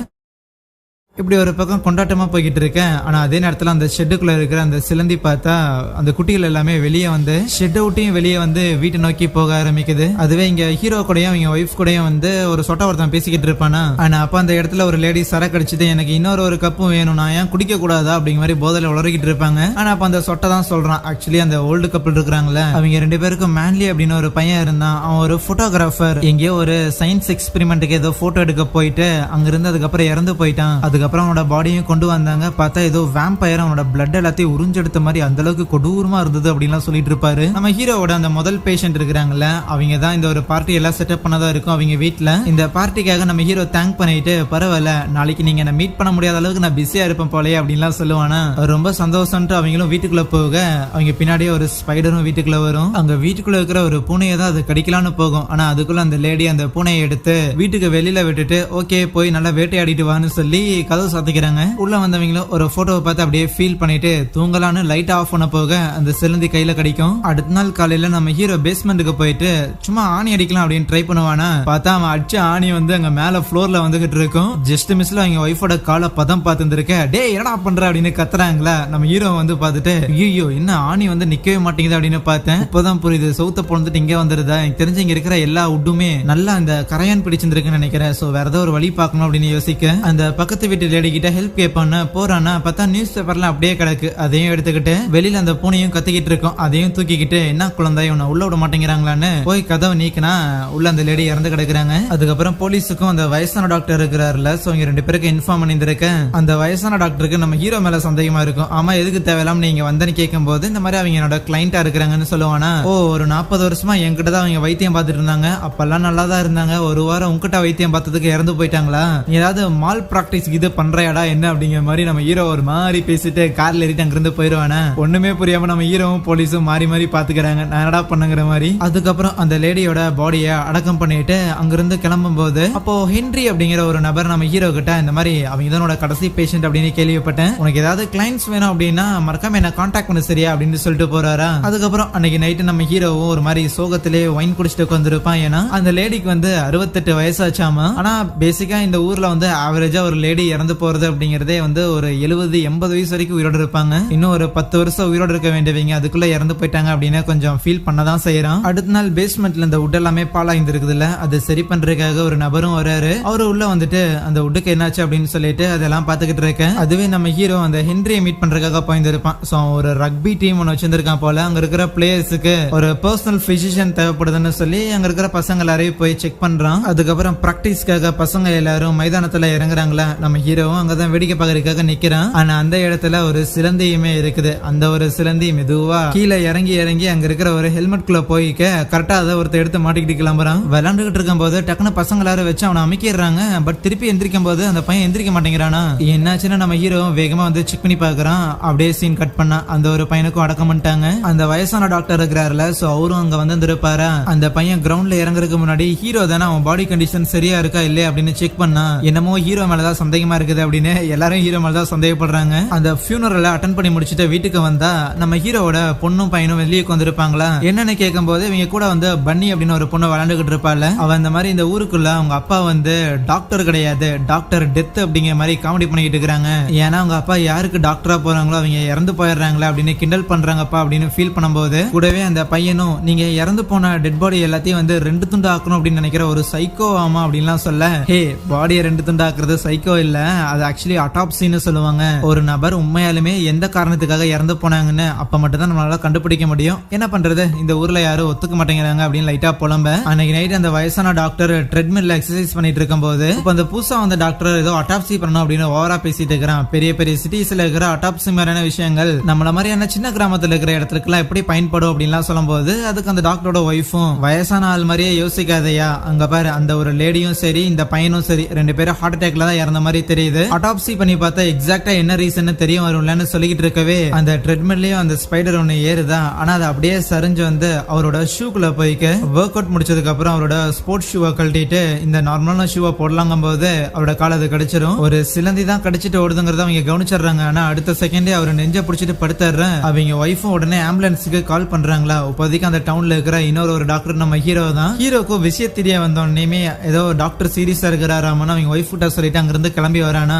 இப்படி ஒரு பக்கம் கொண்டாட்டமா போய்கிட்டு இருக்கேன். ஆனா அதே நேரத்துல அந்த ஷெட்டுக்குள்ள இருக்கிற அந்த சிலந்தி பார்த்தா அந்த குட்டிகள் எல்லாமே வெளியே வந்து ஷெட்டை விட்டையும் வெளியே வந்து வீட்டை நோக்கி போக ஆரம்பிக்குது. அதுவே இங்க ஹீரோ கூடயும் அவங்க ஒய்ஃப் கூடயும் வந்து ஒரு சொட்ட ஒருத்தன் பேசிக்கிட்டு இருப்பானா. ஆனா அப்ப அந்த இடத்துல ஒரு லேடி சரக்கு அடிச்சுட்டு எனக்கு இன்னொரு ஒரு கப்பும் வேணும், நான் ஏன் குடிக்க கூடாதா அப்படிங்கிற மாதிரி போதையில உளறிக்கிட்டு இருப்பாங்க. ஆனா அப்ப அந்த சொட்டை தான் சொல்றான். ஆக்சுவலி அந்த ஓல்டு கப்பிள் இருக்கிறாங்களே அவங்க 2 பேருக்கும் மேன்லி அப்படின்னு ஒரு பையன் இருந்தான். அவன் ஒரு போட்டோகிராஃபர். எங்கேயோ ஒரு சயின்ஸ் எக்ஸ்பெரிமெண்ட்டுக்கு ஏதோ போட்டோ எடுக்க போயிட்டு அங்க இருந்து அதுக்கப்புறம் இறந்து போயிட்டான். அதுக்கப்புறம் அவனோட பாடியும் கொண்டு வந்தாங்க. பார்த்தா ஏதோ வேம்பயர் அவனோட பிளட் எல்லாத்தையும் உறிஞ்செடுத்த மாதிரி அந்த அளவுக்கு கொடூரமா இருந்தது அப்படின்லாம் சொல்லிட்டு இருப்பாரு. நம்ம ஹீரோவோட அந்த முதல் பேஷண்ட் இருக்கிறாங்கல்ல, அவங்க தான் இந்த ஒரு பார்ட்டி எல்லாம் செட்டப் பண்ணதா இருக்கும் அவங்க வீட்டுல. இந்த பார்ட்டிக்காக நம்ம ஹீரோ தேங்க் பண்ணிட்டு பரவாயில்ல நாளைக்கு நீங்க என்ன மீட் பண்ண முடியாத அளவுக்கு நான் பிஸியா இருப்பேன் போலயே அப்படின்லாம் சொல்லுவானா. ரொம்ப சந்தோஷம்ட்டு அவங்களும் வீட்டுக்குள்ள போக அவங்க பின்னாடியே ஒரு ஸ்பைடரும் வீட்டுக்குள்ள வரும். அங்க வீட்டுக்குள்ள இருக்கிற ஒரு பூனையை தான் அது கடிக்கலான்னு போகும். ஆனா அதுக்குள்ள அந்த லேடி அந்த பூனையை எடுத்து வீட்டுக்கு வெளியில விட்டுட்டு ஓகே போய் நல்லா வேட்டையாடிட்டு வான்னு சொல்லி கதவு சாத்திக்கிறாங்க. உள்ள வந்தவங்களும் ஒரு போட்டோவை பார்த்து அப்படியே ஃபீல் பண்ணிட்டு தூங்கலான்னு லைட் ஆஃப் பண்ண போக அந்த சிலந்தி கையில கிடைக்கும். அடுத்த நாள் காலையில நம்ம ஹீரோ பேஸ்மெண்ட்டுக்கு போயிட்டு சும்மா ஆணி அடிக்கலாம் அப்படின்னு ட்ரை பண்ணுவானா. பார்த்தா அவன் அடிச்ச ஆணி வந்து அங்க மேல ஃப்ளோர்ல வந்துகிட்டு இருக்கும். ஜஸ்ட் மிஸ்ல அவங்க ஒய்ஃபோட காலை பதம் பார்த்துருக்க. டே என்னடா பண்ற அப்படின்னு கத்துறாங்களா. நம்ம ஹீரோ வந்து பார்த்துட்டு ஐயோ என்ன ஆணி வந்து நிக்கவே மாட்டேங்குது அப்படின்னு பார்த்தேன். இப்பதான் புரியுது சவுத்த பொழுதுட்டு இங்க வந்துருதா. எனக்கு தெரிஞ்சு இங்க இருக்கிற எல்லா உட்டுமே நல்லா அந்த கரையான் பிடிச்சிருக்குன்னு நினைக்கிறேன். சோ வேற ஏதோ ஒரு வழி பார்க்கணும் அப்படின்னு யோசிக்க அந்த பக்கத்து வீட்டு லேடி கிட்ட ஹெல்ப் கேட்பான போறானா. பார்த்தா நியூஸ் பேப்பர்லாம் அப்படியே கிடக்கு. அதையும் எடுத்துக்கிட்டு வெளியில அந்த பூனையும் கத்திக்கிட்டு இருக்கும். அதையும் தூக்கிக்கிட்டு என்ன குழந்தை உன்னை உள்ள விட மாட்டேங்கிறாங்களான்னு போய் கதவை நீக்கினா உள்ள அந்த லேடி இறந்து கிடக்குறாங்க. அதுக்கப்புறம் போலீஸுக்கும் அந்த வயசான டாக்டர் இருக்கிறாருல, சோ இங்க 2 பேருக்கு இன்ஃபார்ம் பண்ணியிருக்கேன். அந்த வயசான டாக்டருக்கு நம்ம ஹீரோ மேல சந்தேகமா இருக்கும். ஆமா எதுக்கு தேவையில்லாம நீங்க வந்தேன்னு கேட்கும் போது இந்த மாதிரி அவங்க என்னோட கிளைண்டா இருக்கிறாங்கன்னு சொல்லுவானா. ஓ ஒரு 40 வருஷமா என்கிட்ட தான் அவங்க வைத்தியம் பார்த்துட்டு இருந்தாங்க. அப்பெல்லாம் நல்லா தான் இருந்தாங்க. ஒரு வாரம் உங்ககிட்ட வைத்தியம் பார்த்ததுக்கு இறந்து போயிட்டாங்களா. ஏதாவது மால் பிராக்டிஸ் இது பண்றையாடா என்ன அப்படிங்கிற மாதிரி நம்ம ஹீரோ ஒரு மாதிரி பேசிட்டு கார்ல ஏறிட்டு அங்கிருந்து போயிருவானே. ஒண்ணுமே புரியாம நம்ம ஹீரோவும் போலீஸும் மாறி மாறி பாத்துக்கிறாங்க நான் என்னடா பண்ணுங்கிற மாதிரி. அதுக்கப்புறம் அந்த லேடியோட பாடியை அடக்கம் பண்ணிட்டு அங்கிருந்து கிளம்பும் போது அப்போ ஹென்றி அப்படிங்கிற ஒரு நபர் நம்ம ஹீரோ கிட்ட இந்த மாதிரி அவங்க இதனோட கடைசி பேஷண்ட் அப்படின்னு கேள்விப்பட்டேன், உனக்கு ஏதாவது கிளைண்ட்ஸ் வேணும் அப்படின்னா மறக்காம என்ன கான்டாக்ட் பண்ண சரியா அப்படின்னு சொல்லிட்டு போறாரா. அதுக்கப்புறம் அன்னைக்கு நைட்டு நம்ம ஹீரோவும் ஒரு மாதிரி சோகத்திலே வைன் குடிச்சிட்டு உட்காந்துருப்பான். ஏன்னா அந்த லேடிக்கு வந்து 68 வயசாச்சாமா. ஆனா பேசிக்கா இந்த ஊர்ல வந்து ஆவரேஜா ஒரு லேடி இறந்து போறது அப்படிங்கறதே வந்து ஒரு 70-80 வயசு வரைக்கும் உயிரோடு இருப்பாங்க. இன்னும் ஒரு 10 வருஷம் உயிரோடு இருக்க வேண்டியவங்க அதுக்குள்ள இறந்து போயிட்டாங்க அப்படின்னு கொஞ்சம் ஃபீல் பண்ணதான் செய்யறான். அடுத்த நாள் பேஸ்மெண்ட்ல இந்த உட் எல்லாமே பாலாய்ந்து இருக்குதுல்ல, அது சரி பண்றதுக்காக ஒரு நபரும் வராரு. அவரு உள்ள வந்துட்டு அந்த உட்டுக்கு என்னாச்சு அப்படின்னு சொல்லிட்டு அதெல்லாம் பாத்துக்கிட்டு இருக்கேன். அதுவே நம்ம ஹீரோ அந்த ஹென்ரியை மீட் பண்றதுக்காக போயிருப்பான். சோ ஒரு ரக்பி டீம் ஒன்னு வச்சிருக்கான் போல. அங்க இருக்கிற பிளேயர்ஸுக்கு ஒரு பர்சனல் பிசிஷியன் தேவைப்படுதுன்னு சொல்லி அங்க இருக்கிற பசங்க எல்லாரையும் போய் செக் பண்றான். அதுக்கப்புறம் பிராக்டிஸ்க்காக பசங்க எல்லாரும் மைதானத்துல இறங்குறாங்களா. நம்ம ஹீரோவும் அங்கதான் வேடிக்கை பார்க்கறதுக்காக நிக்கிறான். ஆனா அந்த இடத்துல ஒரு சிலந்தியுமே இருக்குது. அந்த ஒரு சிலந்தி மெதுவா கீழே இறங்கி அங்க இருக்கிற ஒரு ஹெல்மெட் குள்ள போய் கரெக்டா அதை ஒருத்தர் எடுத்து மாட்டிக்கிட்டு கிளம்புறான். விளையாண்டுகிட்டு இருக்கும் போது டக்குனு பசங்க எல்லாரும் வச்சு அவனை அமைக்கிறாங்க. பட் திருப்பி எந்திரிக்கும் போது அந்த பையன் எந்திரிக்க மாட்டேங்கிறானா. என்னாச்சுன்னா நம்ம ஹீரோ வேகமா வந்து செக் பண்ணி பாக்குறான். அப்படியே சீன் கட் பண்ணா அந்த ஒரு பையனுக்கும் அடக்கம் பண்ணிட்டாங்க. அந்த வயசான டாக்டர் இருக்கிறாருல, சோ அவரும் அங்க வந்து இருப்பாரு. அந்த பையன் கிரவுண்ட்ல இறங்குறதுக்கு முன்னாடி ஹீரோ தானே அவன் பாடி கண்டிஷன் சரியா இருக்கா இல்லையா அப்படின்னு செக் பண்ணா. என்னமோ ஹீரோ மேலதான் சந்தேகமா இருக்குது அப்படின்னு எல்லாரும் ஹீரோ மேலதான் சந்தேகப்படுறாங்க. அந்த ஃபியூனரலை அட்டெண்ட் பண்ணி முடிச்சுட்டு வீட்டுக்கு வந்தா நம்ம ஹீரோவோட பொண்ணும் பையனும் வெளியே வந்திருப்பாங்களா. என்னன்னு கேட்கும் போது இவங்க கூட வந்து பன்னி அப்படின்னு ஒரு பொண்ணு விளையாண்டுகிட்டு இருப்பாள். அவன் இந்த மாதிரி இந்த ஊருக்குள்ள அவங்க அப்பா வந்து டாக்டர் கிடையாது, டாக்டர் டெத் அப்படிங்கிற மாதிரி காமெடி பண்ணிக்கிட்டு இருக்காங்க. ஏன்னா அவங்க அப்பா யாருக்கு டாக்டரா போறாங்களோ அவங்க இறந்து போயிடுறாங்களா அப்படின்னு கிண்டல் பண்றாங்கப்பா அப்படின்னு ஃபீல் பண்ணும்போது கூடவே அந்த பையனும் நீங்க இறந்து போன டெட் பாடி எல்லாத்தையும் வந்து 2 துண்டு ஆக்கணும் அப்படின்னு நினைக்கிற ஒரு சைக்கோ ஆமா அப்படின்லாம் சொல்ல, ஹே பாடியை 2 துண்டு ஆக்குறது சைக்கோ இல்ல, அது ஆக்சுவலி அட்டாப்சின்னு சொல்லுவாங்க. ஒரு நபர் உண்மையாலுமே எந்த காரணத்துக்காக இறந்து போனாங்கன்னு அப்ப மட்டும் தான் நம்மளால கண்டுபிடிக்க முடியும். என்ன பண்றது, இந்த ஊர்ல யாரும் ஒத்துக்க மாட்டேங்கிறாங்க அப்படின்னு லைட்டா புலம்ப அன்னைக்கு நைட் அந்த வயசான டாக்டர் ட்ரெட்மில்ல எக்ஸசைஸ் பண்ணிட்டு இருக்கும் போது இப்ப அந்த புதுசா வந்த டாக்டர் ஏதோ அட்டாப்சி பண்ணணும் அப்படின்னு ஓவரா பேசிட்டு இருக்கிறான். பெரிய பெரிய சிட்டிஸ்ல இருக்கிற அட்டாப்சி மாதிரியான விஷயங்கள் நம்மள மாதிரியான சின்ன கிராமத்துல இருக்கிற இடத்துக்குலாம் எப்படி பயன்படும் அப்படின்லாம் சொல்லும் போது அதுக்கு அந்த டாக்டரோட ஒய்ஃபும் வயசான ஆள் மாதிரியே யோசிக்காதையா, அங்க பாரு அந்த ஒரு லேடியும் சரி இந்த பையனும் சரி 2 பேரும் ஹார்ட் அட்டாக்ல தான் இறந்த மாதிரி தெரியுது. அட்டாப்சி பண்ணி பார்த்தா எக்ஸாக்டா என்ன ரீசன் தெரியும் வரும்லன்னு சொல்லிக்கிட்டு இருக்கவே அந்த ட்ரெட்மில்லயும் அந்த ஸ்பைடர் ஒன்னு ஏறுதான். ஆனா அது அப்படியே சரிஞ்சு வந்து அவரோட ஷூக்குள்ள போய்க்க ஒர்க் அவுட் முடிச்சதுக்கு அப்புறம் அவரோட ஸ்போர்ட்ஸ் ஷூவை கழட்டிட்டு இந்த நார்மலான ஷூவை போடலாங்கும் போது அவரோட கால அது கடிச்சிடும். ஒரு சிலந்தி தான் கடிச்சிட்டு ஓடுதுங்கிறத அவங்க கவனிச்சிடுறாங்க. ஆனா அடுத்த செகண்டே அவர் நெஞ்ச பிடிச்சிட்டு படுத்துறாரு. அவங்க ஒய்ஃபும் உடனே ஆம்புலன்ஸுக்கு கால் பண்றாங்களா. இப்போதைக்கு அந்த டவுன்ல இருக்கிற ஒரு டாக்டர் நம்ம ஹீரோ தான். ஹீரோக்கு விஷயம் தெரிய வந்தோடனே ஏதோ டாக்டர் சீரியஸா இருக்கிறாராமன்னு அவங்க ஒய்ஃப் கிட்ட சொல்லிட்டு அங்கிருந்து கிளம்பி வரானா.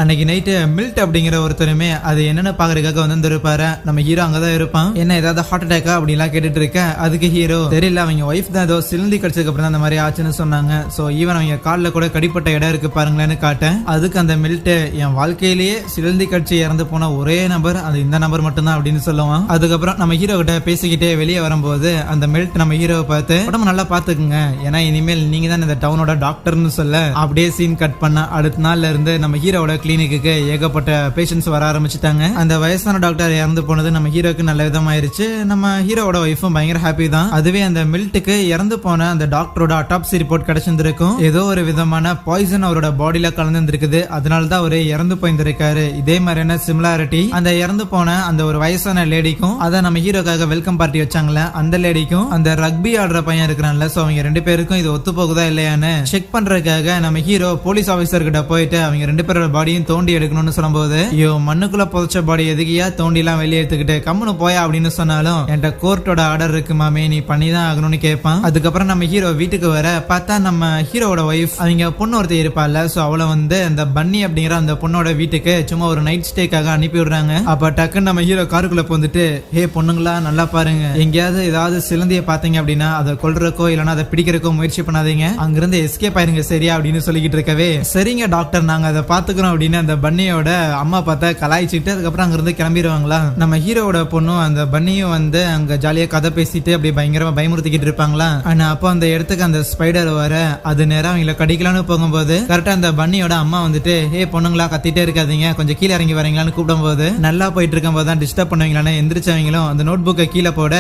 அன்னைக்கு நைட்டு மில்ட் அப்படிங்கிற ஒருத்தருமே அது என்னன்னு பாக்குறதுக்காக வந்துருப்பாரு. நம்ம ஹீரோ அங்கதான் இருப்பான். என்ன ஏதாவது ஹார்ட் அட்டாக்கா அப்படின்லாம் கேட்டுட்டு இருக்க அதுக்கு ஹீரோ தெரியல, அவங்க ஒய்ஃப் தான் ஏதோ சிலந்தி கடிச்சதுக்கு அப்புறம் தான் அந்த மாதிரி ஆச்சுன்னு சொன்னாங்க. சோ ஈவன் அவங்க காலில் கூட கடிப்பட்ட இடம் இருக்கு பாருங்களேன்னு காட்டேன். அதுக்கு அந்த மில்ட் என் வாழ்க்கையிலேயே சிலந்தி கடிச்சு இறந்து போன ஒரே நபர் அது இந்த நபர் மட்டும்தான் அப்படின்னு சொல்லுவான். அதுக்கப்புறம் நம்ம ஹீரோ கிட்ட பேசிக்கிட்டே வெளியே வரும்போது அந்த மில்ட் நம்ம ஹீரோவை பார்த்து உடம்பு நல்லா பாத்துக்குங்க, ஏன்னா இனிமேல் நீங்க தான் இந்த டவுனோட டாக்டர்னு சொல்ல அப்படியே சீன் கட் பண்ண அடுத்த நாள்ல இருந்து நம்ம ஹீரோட கிளினிக்கு ஏகப்பட்ட பேஷண்ட்ஸ் வர ஆரம்பிச்சுட்டாங்க. அந்த வயசான டாக்டர் இறந்து போனது நம்ம ஹீரோக்கு நல்ல விதமாயிருச்சு. நம்ம ஹீரோட ஒய்ஃபும் பயங்கர ஹாப்பி தான். அதுவே அந்த மில்ட்டுக்கு இறந்து போன அந்த டாக்டரோட அட்டாப்சி ரிப்போர்ட் கிடைச்சிருந்திருக்கும். ஏதோ ஒரு விதமான பாய்சன் அவரோட பாடியில கலந்துருக்குது, அதனாலதான் அவரு இறந்து போயிருந்திருக்காரு. இதே மாதிரியான சிமிலாரிட்டி அந்த இறந்து போன அந்த ஒரு வயசான லேடிக்கும் அதை நம்ம ஹீரோக்காக வெல்கம் பார்ட்டி வச்சாங்களே அந்த லேடிக்கும் அந்த ரக்பி ஆடுற பையன் இருக்கிறான்ல, சோ அவங்க 2 பேருக்கும் இது ஒத்து போகுதா இல்லையான்னு செக் பண்றதுக்காக நம்ம ஹீரோ போலீஸ் ஆபீசர் கிட்ட போயிட்டு அவங்க 2 பேரோட பாடியும் தோண்டி எடுக்கணும்னு சொல்லும்போது ஐயோ மண்ணுக்குள்ள புதைச்ச பாடி எதுக்கியா தோண்டி எல்லாம் வெளியே எடுத்துக்கிட்டு கம்முனு போயா அப்படின்னு சொன்னாலும் என்கிட்ட கோர்ட்டோட ஆர்டர் இருக்கு மாமே, நீ பண்ணிதான் ஆகணும்னு கேட்பான். அதுக்கப்புறம் நம்ம ஹீரோ வீட்டுக்கு வர பார்த்தா நம்ம ஹீரோட ஒய்ஃப் அவங்க பொண்ணு ஒருத்தர் இருப்பாள்ல, சோ அவளை வந்து அந்த பன்னி அப்படிங்கிற அந்த பொண்ணோட வீட்டுக்கு சும்மா ஒரு நைட் ஸ்டேக்காக அனுப்பி விடுறாங்க. அப்ப டக்குன்னு நம்ம ஹீரோ காருக்குள்ள போந்துட்டு ஹே பொண்ணுங்களா நல்லா பாருங்க, எங்கேயாவது ஏதாவது சிலந்திய பாத்தீங்க அப்படின்னா அதை கொல்றக்கோ இல்லைன்னா அதை பிடிக்கிறக்கோ முயற்சி பண்ணாதீங்க, அங்கிருந்து எஸ்கேப் ஆயிருங்க சரியா அப்படின்னு சொல்லிக்கிட்டு இருக்கவே சரிங்க டாக்டர் நாங்க அதை பாத்துக்கிறோம் அப்படின்னு அந்த பன்னியோட அம்மா பார்த்தா கலாய்ச்சிட்டு அதுக்கப்புறம் அங்கிருந்து கிளம்பிடுவாங்களா. நம்ம ஹீரோட பொண்ணும் அந்த பன்னியும் வந்து அங்க ஜாலியா கதை பேசிட்டு அப்படி பயங்கரமா பயமுறுத்திக்கிட்டு இருப்பாங்களா. ஆனா அப்போ அந்த இடத்துக்கு அந்த ஸ்பைடர் வர அது நேரம் அவங்கள கடிக்கலான்னு போகும்போது கரெக்டா அந்த பன்னியோட அம்மா வந்துட்டு ஹே பொண்ணுங்களா கத்திட்டே இருக்காதீங்க கொஞ்சம் கீழே இறங்கி வரீங்களான்னு கூப்பிடும் போது நல்லா போயிட்டு இருக்கும் போது தான் டிஸ்டர்ப் பண்ணுவீங்களான்னு எந்திரிச்சவங்களும் அந்த நோட் புக்கை கீழே போட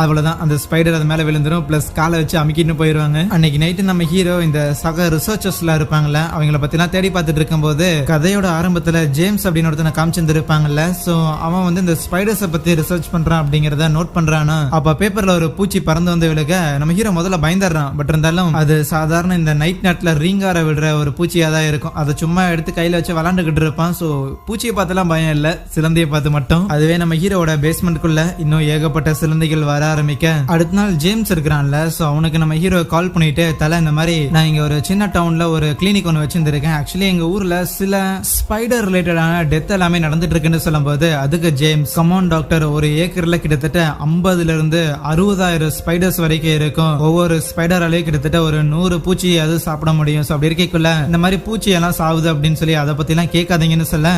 அவ்வளவுதான் அந்த ஸ்பைடர் அது மேல விழுந்துரும், பிளஸ் காலை வச்சு அமுக்கிட்டு போயிருவாங்க. அன்னைக்கு நைட்டு நம்ம ஹீரோ இந்த சக ரிசர்ச்சர்ஸ்ல இருப்பாங்களா அவங்கள பத்தி எல்லாம் தேடி பார்த்துட்டு இருக்கும் போது கதையோட ஆரம்பத்துல ஜேம்ஸ் அப்படின்னு ஒருத்தனை காமிச்சிருப்பாங்கல்ல, சோ அவன் வந்து இந்த ஸ்பைடர்ஸை பத்தி ரிசர்ச் பண்றான் அப்படிங்கறத நோட் பண்றானா. அப்ப பேப்பர்ல ஒரு பூச்சி பறந்து வந்து விழுக நம்ம ஹீரோ முதல்ல பயந்துடுறான். பட் இருந்தாலும் அது சாதாரண இந்த நைட் நேரத்துல ரீங்கார விடுற ஒரு பூச்சியா தான் இருக்கும். அதை சும்மா எடுத்து கையில வச்சு விளாண்டுகிட்டு இருப்பான். சோ பூச்சியை பார்த்துலாம் பயம் இல்ல, சிலந்தியை பார்த்து மட்டும். அதுவே நம்ம ஹீரோட பேஸ்மெண்ட்குள்ள இன்னும் ஏகப்பட்ட சிலந்திகள் வர ஆரம்பிக்க அடுத்த நாள் ஜேம்ஸ் இருக்கிறான்ல, சோ அவனுக்கு நம்ம ஹீரோ கால் பண்ணிட்டு தலை இந்த மாதிரி நான் இங்க ஒரு சின்ன டவுன்ல ஒரு கிளினிக் ஒன்று வச்சிருந்திருக்கேன், ஆக்சுவலி எங்க ஊர்ல சில ஸ்பைடர் ரிலேட்டடான டெத் எல்லாமே நடந்துட்டு இருக்குன்னு சொல்லும்போது அதுக்கு ஜேம்ஸ் கமான் டாக்டர் ஒரு ஏக்கர்ல கிட்டத்தட்ட 50 இருந்து 60,000 ஸ்பைடர்ஸ் வரைக்கும் இருக்கும், ஒவ்வொரு ஸ்பைடராலேயும் கிட்டத்தட்ட ஒரு 100 பூச்சி அது சாப்பிட முடியும். சோ அப்படி இருக்கக்குள்ள இந்த மாதிரி பூச்சி எல்லாம் சாகுது அப்படின்னு சொல்லி அதை பத்தி எல்லாம் கேட்காதீங்கன்னு சொல்ல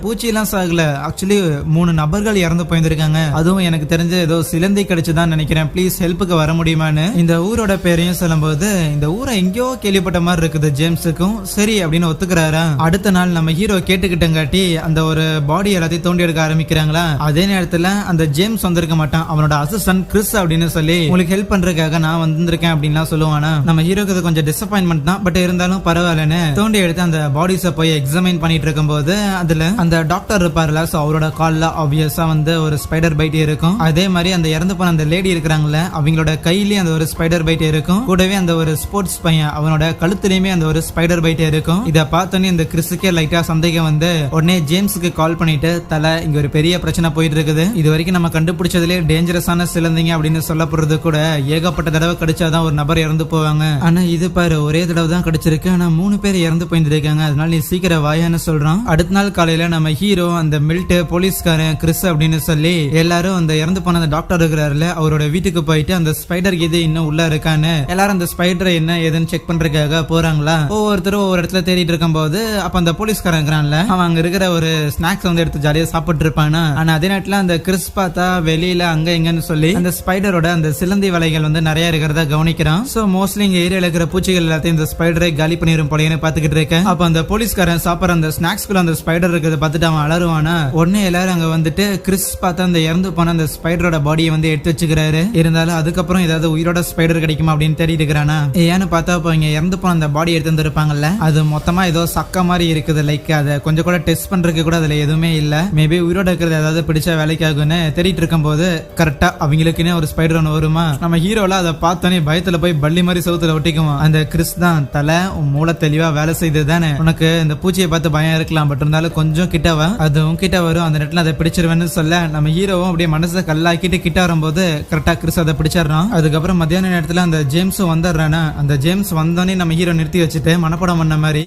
பூச்சி எல்லாம் சாகல, ஆக்சுவலி 3 நபர்கள் இறந்து போயிருக்காங்க, அதுவும் எனக்கு தெரிஞ்சு ஏதோ சிலந்தி கிடைச்சுதான் நினைக்கிறேன், ப்ளீஸ் ஹெல்ப்புக்கு வர முடியுமான்னு இந்த ஊரோட பேரையும் சொல்லும்போது இந்த ஊரை எங்கேயோ கேள்விப்பட்ட மாதிரி இருக்குது ஜேம்ஸுக்கும் சரி அப்படின்னு ஒத்துக்கிறாரா. அடுத்த நாள் நம்ம ஹீரோ கேட்டுக்கிட்டங்காட்டி அந்த ஒரு பாடி எல்லாத்தையும் தோண்டி எடுக்க ஆரம்பிக்கிறாங்களா. அதே நேரத்துல அந்த ஜேம்ஸ் வந்திருக்க மாட்டான், அவனோட அசிஸ்டன்ட் கிறிஸ் அப்படின்னு சொல்லி உங்களுக்கு ஹெல்ப் பண்றதுக்காக நான் வந்திருக்கேன் அப்படின்லாம் சொல்லுவானா. நம்ம ஹீரோக்கு கொஞ்சம் டிசப்பாயின்மெண்ட் தான், பட் இருந்தாலும் பரவாயில்லன்னு தோண்டி எடுத்து அந்த பாடிஸை போய் எக்ஸாமின் பண்ணிட்டு இருக்கும் போது அதுல அந்த டாக்டர் இருப்பார்ல, சோ அவரோட கால்ல ஆப்வியஸா வந்து ஒரு ஸ்பைடர் பைட் இருக்கும். அதே மாதிரி அந்த இறந்து போன அந்த லேடி இருக்கிறாங்களே அவங்களோட கையிலயும் அந்த ஒரு ஸ்பைடர் பைட் இருக்கும். கூடவே அந்த ஒரு ஸ்போர்ட்ஸ் பையன் அவனோட கழுத்துலயுமே அந்த ஒரு ஸ்பைடர் பைட் இருக்கும். இதை பார்த்தோன்னே இந்த கிறிஸுக்கே லைட் லைட்டா சந்தேகம் வந்து உடனே ஜேம்ஸுக்கு கால் பண்ணிட்டு தலை இங்க ஒரு பெரிய பிரச்சனை போயிட்டு இருக்குது. இது வரைக்கும் நம்ம கண்டுபிடிச்சதுலேயே டேஞ்சரஸான சிலந்திங்க அப்படின்னு சொல்லப்படுறது கூட ஏகப்பட்ட தடவை கடிச்சாதான் ஒரு நபர் இறந்து போவாங்க. ஆனா இது பாரு ஒரே தடவை தான் கடிச்சிருக்கு, ஆனா 3 பேர் இறந்து போயிருக்காங்க. அதனால நீ சீக்கிரம் வாயான்னு சொல்றான். அடுத்த நாள் காலையில நம்ம ஹீரோ அந்த மில்ட் போலீஸ்காரன் கிறிஸ் அப்படின்னு சொல்லி எல்லாரும் அந்த இறந்து போன அந்த டாக்டர் இருக்கிறாருல அவரோட வீட்டுக்கு போயிட்டு அந்த ஸ்பைடர் இது இன்னும் உள்ள இருக்கான்னு எல்லாரும் அந்த ஸ்பைடரை என்ன ஏதுன்னு செக் பண்றதுக்காக போறாங்களா. ஒவ்வொருத்தரும் ஒவ்வொரு இடத்துல தேடிட்டு இருக்கும் போது அப்ப அந்த போலீஸ்காரன் இருக்கிறான்ல அவன் அங்க இருக்கிற ஒரு ஸ்நாக்ஸ் வந்து எடுத்து ஜாலியா சாப்பிட்டு இருப்பானா. ஆனா அதே நேரத்துல அந்த கிறிஸ் பார்த்தா வெளியில அங்க எங்கன்னு சொல்லி அந்த ஸ்பைடரோட அந்த சிலந்தி வலைகள் வந்து நிறைய இருக்கிறத கவனிக்கிறான். சோ மோஸ்ட்லி இங்க ஏரியால இருக்கிற பூச்சிகள் எல்லாத்தையும் இந்த ஸ்பைடரை காலி பண்ணிரும் போலன்னு பாத்துக்கிட்டு இருக்கேன். அப்ப அந்த போலீஸ்காரன் சாப்பிடுற அந்த ஸ்நாக்ஸ்குள்ள அந்த ஸ்பைடர் இருக்கிறத பார்த்துட்டு அவன் அலறுவானா. உடனே எல்லாரும் அங்க வந்துட்டு கிறிஸ் பார்த்தா அந்த இறந்து போன அந்த ஸ்பைடரோட பாடியை வந்து எடுத்து வச்சுக்கிறாரு. இருந்தாலும் அதுக்கப்புறம் ஏதாவது உயிரோட ஸ்பைடர் கிடைக்குமா அப்படின்னு தேடிட்டு இருக்கிறானா. ஏன்னு பார்த்தா இப்போ இங்க இறந்து போன அந்த பாடி எடுத்து வந்துருப்பாங்கல்ல அது மொத்தமா ஏதோ சக்க மாதிரி இருக்குது. லைக் அதை கொஞ்சம் கூட டெஸ்ட் பண்றதுக்கு கூட அதுல எதுவுமே இல்ல. மேபி உயிரோட இருக்கிறது ஏதாவது பிடிச்ச வேலைக்கு ஆகுன்னு தேடிட்டு இருக்கும் போது கரெக்டா அவங்களுக்குன்னே ஒரு ஸ்பைடர் ஒன்று வருமா. நம்ம ஹீரோல அதை பார்த்தோன்னே பயத்துல போய் பள்ளி மாதிரி சவுத்துல ஒட்டிக்குவான். அந்த கிறிஸ் தான் தலை மூளை தெளிவா வேலை செய்து தானே உனக்கு இந்த பூச்சியை பார்த்து பயம் இருக்கலாம், பட் இருந்தாலும் கொஞ்சம் கிட்டவா அதுவும் கிட்ட வரும், அந்த நேரத்துல அதை பிடிச்சிருவேன்னு சொல்ல நம்ம ஹீரோவும் அப்படியே மனசை கல்லாக்கிட்டு கிட்ட வரும்போது கரெக்டா கிறிஸ் அதை பிடிச்சிடறான். அதுக்கப்புறம் மத்தியான நேரத்துல அந்த ஜேம்ஸும் வந்துடுறானா. அந்த ஜேம்ஸ் வந்தோடனே நம்ம ஹீரோ நிறுத்தி வச்சுட்டு மனப்படம் பண்ண மாதிரி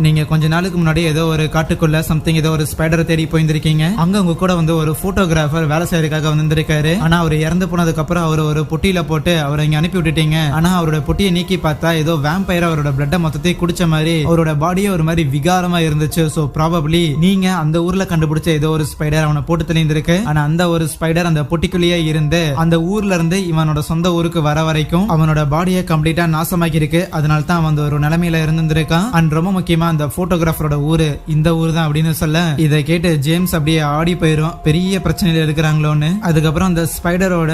நீங்க கொஞ்ச நாளுக்கு முன்னாடி ஏதோ ஒரு காட்டுக்குள்ள சம்திங் ஏதோ ஒரு ஸ்பைடரை தேடி போயிருந்திருக்கீங்க. அங்க உங்க கூட வந்து ஒரு போட்டோகிராஃபர் வேலை செய்யறதுக்காக வந்திருக்காரு. ஆனா அவர் இறந்து போனதுக்கு அப்புறம் அவர் ஒரு பொட்டியில போட்டு அவரை இங்க அனுப்பி விட்டுட்டீங்க. ஆனா அவரோட பொட்டியை நீக்கி பார்த்தா ஏதோ வேம்பயர் அவரோட பிளட்ட மொத்தத்தை குடிச்ச மாதிரி அவரோட பாடியே ஒரு மாதிரி விகாரமா இருந்துச்சு. சோ ப்ராபபிலி நீங்க அந்த ஊர்ல கண்டுபிடிச்ச ஏதோ ஒரு ஸ்பைடர் அவனை போட்டு தெளிந்திருக்கு. ஆனா அந்த ஒரு ஸ்பைடர் அந்த பொட்டிக்குள்ளேயே இருந்து அந்த ஊர்ல இருந்து இவனோட சொந்த ஊருக்கு வர வரைக்கும் அவனோட பாடியை கம்ப்ளீட்டா நாசமாக்கி இருக்கு. அதனால தான் அவன் ஒரு நிலைமையில இருந்திருக்கான். அண்ட் ரொம்ப முக்கியமா அந்த போட்டோகிராஃபரோட ஊரு இந்த ஊர் தான் அப்படின்னு சொல்ல இதை கேட்டு ஜேம்ஸ் அப்படியே ஆடி போயிரும். பெரிய பிரச்சனையில இருக்கிறாங்களோன்னு. அதுக்கப்புறம் அந்த ஸ்பைடரோட